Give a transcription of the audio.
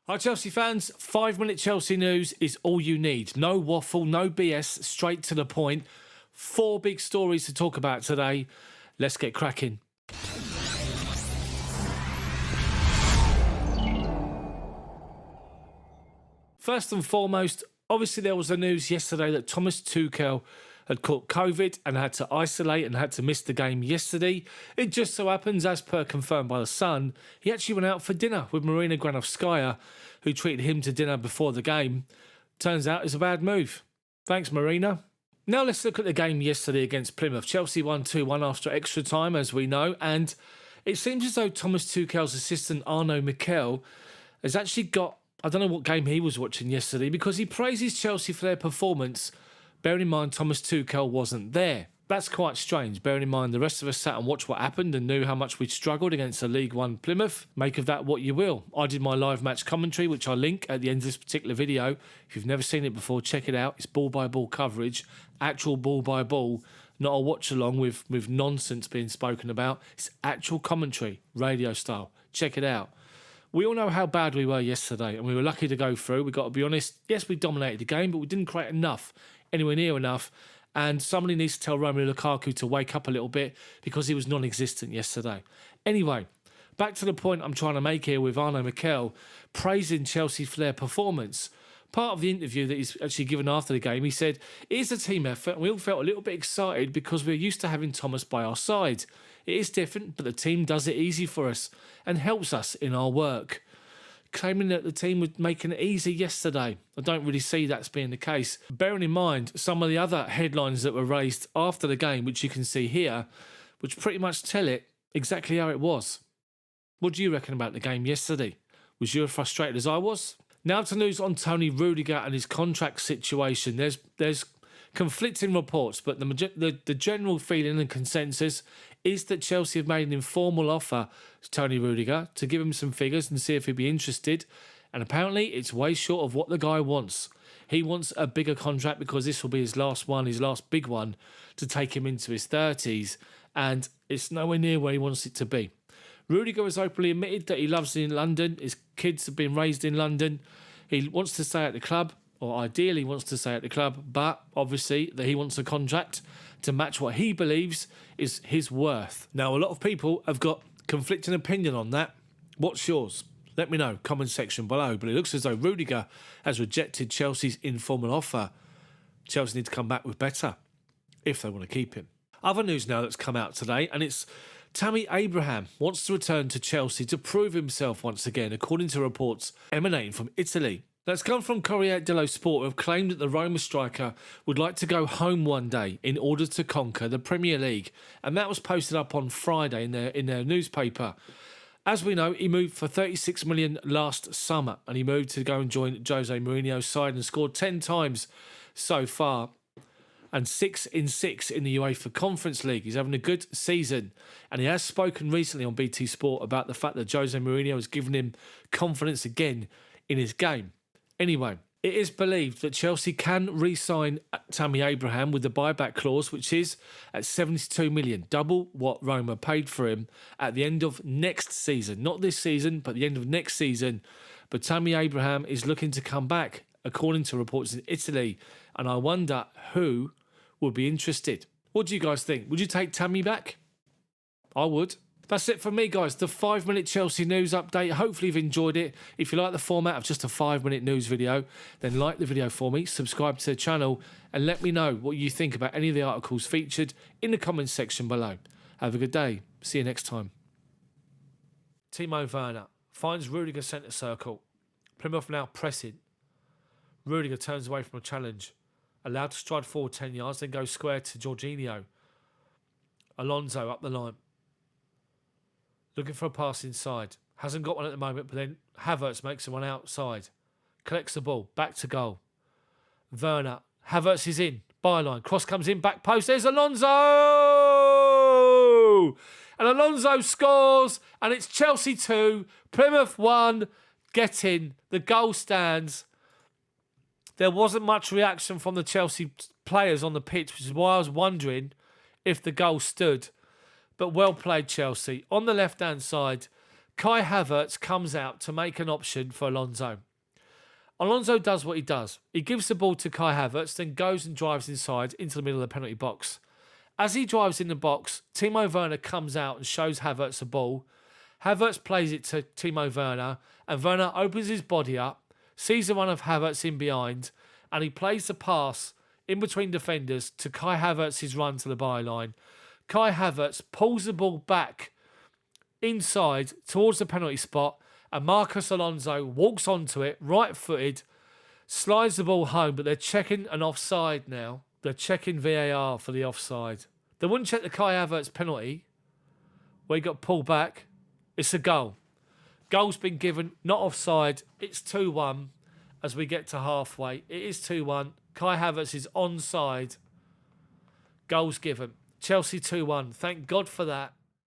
Hi Chelsea fans, 5-minute Chelsea news is all you need. No waffle, no BS, straight to the point. 4 big stories to talk about today. Let's get cracking. First and foremost, obviously there was the news yesterday that Thomas Tuchel had caught COVID and had to isolate and had to miss the game yesterday. It just so happens, as per confirmed by The Sun, he actually went out for dinner with Marina Granovskaya, who treated him to dinner before the game. Turns out it's a bad move. Thanks, Marina. Now let's look at the game yesterday against Plymouth. Chelsea won 2-1 after extra time, as we know, and it seems as though Thomas Tuchel's assistant Arno Michel has actually got, I don't know what game he was watching yesterday, because he praises Chelsea for their performance, bearing in mind Thomas Tuchel wasn't there. That's quite strange, bearing in mind the rest of us sat and watched what happened and knew how much we'd struggled against a League One Plymouth. Make of that what you will. I did my live match commentary, which I'll link at the end of this particular video. If you've never seen it before, check it out. It's ball-by-ball coverage, actual ball-by-ball, not a watch-along with nonsense being spoken about. It's actual commentary, radio style. Check it out. We all know how bad we were yesterday, and we were lucky to go through. We've got to be honest. Yes, we dominated the game, but we didn't create enough, anywhere near enough. And somebody needs to tell romelu lukaku to wake up a little bit, because he was non-existent yesterday. Anyway, back to the point I'm trying to make here with Arno Michel praising Chelsea for their performance. Part of the interview that he's actually given after the game, he said, "It is a team effort, and we all felt a little bit excited because we're used to having Thomas by our side. It is different, but the team does it easy for us and helps us in our work." Claiming that the team was making it easy yesterday. I don't really see that being the case. Bearing in mind some of the other headlines that were raised after the game, which you can see here, which pretty much tell it exactly how it was. What do you reckon about the game yesterday? Was you as frustrated as I was? Now to news on Toni Rudiger and his contract situation. There's conflicting reports, but the general feeling and consensus is that Chelsea have made an informal offer to Toni Rudiger to give him some figures and see if he'd be interested. And apparently it's way short of what the guy wants. He wants a bigger contract because this will be his last one, his last big one, to take him into his 30s. And it's nowhere near where he wants it to be. Rudiger has openly admitted that he loves in London. His kids have been raised in London. He wants to stay at the club, or ideally wants to stay at the club, but obviously that he wants a contract to match what he believes is his worth. Now, a lot of people have got conflicting opinion on that. What's yours? Let me know, comment section below. But it looks as though Rudiger has rejected Chelsea's informal offer. Chelsea need to come back with better if they want to keep him. Other news now that's come out today, and it's Tammy Abraham wants to return to Chelsea to prove himself once again, according to reports emanating from Italy. That's come from Corriere dello Sport, who have claimed that the Roma striker would like to go home one day in order to conquer the Premier League. And that was posted up on Friday in their newspaper. As we know, he moved for 36 million last summer, and he moved to go and join Jose Mourinho's side and scored 10 times so far, and 6 in 6 in the UEFA Conference League. He's having a good season, and he has spoken recently on BT Sport about the fact that Jose Mourinho has given him confidence again in his game. Anyway, it is believed that Chelsea can re-sign Tammy Abraham with the buyback clause, which is at 72 million, double what Roma paid for him at the end of next season. Not this season, but the end of next season. But Tammy Abraham is looking to come back, according to reports in Italy, and I wonder who would be interested. What do you guys think? Would you take Tammy back? I would. That's it from me, guys. The 5-minute Chelsea news update. Hopefully you've enjoyed it. If you like the format of just a 5-minute news video, then like the video for me, subscribe to the channel, and let me know what you think about any of the articles featured in the comments section below. Have a good day. See you next time. Timo Werner finds Rudiger centre circle. Plymouth now pressing. Rudiger turns away from a challenge. Allowed to stride forward 10 yards, then goes square to Jorginho. Alonso up the line. Looking for a pass inside. Hasn't got one at the moment, but then Havertz makes one outside. Collects the ball. Back to goal. Werner. Havertz is in. Byline. Cross comes in. Back post. There's Alonso! And Alonso scores. And it's Chelsea 2. Plymouth 1. Get in. The goal stands. There wasn't much reaction from the Chelsea players on the pitch, which is why I was wondering if the goal stood. But well played, Chelsea. On the left-hand side, Kai Havertz comes out to make an option for Alonso. Alonso does what he does. He gives the ball to Kai Havertz, then goes and drives inside into the middle of the penalty box. As he drives in the box, Timo Werner comes out and shows Havertz the ball. Havertz plays it to Timo Werner, and Werner opens his body up, sees the one of Havertz in behind, and he plays the pass in between defenders to Kai Havertz's run to the byline. Kai Havertz pulls the ball back inside towards the penalty spot, and Marcos Alonso walks onto it, right-footed, slides the ball home, but they're checking an offside now. They're checking VAR for the offside. They wouldn't check the Kai Havertz penalty, where he got pulled back. It's a goal. Goal's been given, not offside. It's 2-1 as we get to halfway. It is 2-1. Kai Havertz is onside. Goal's given. Chelsea 2-1. Thank God for that.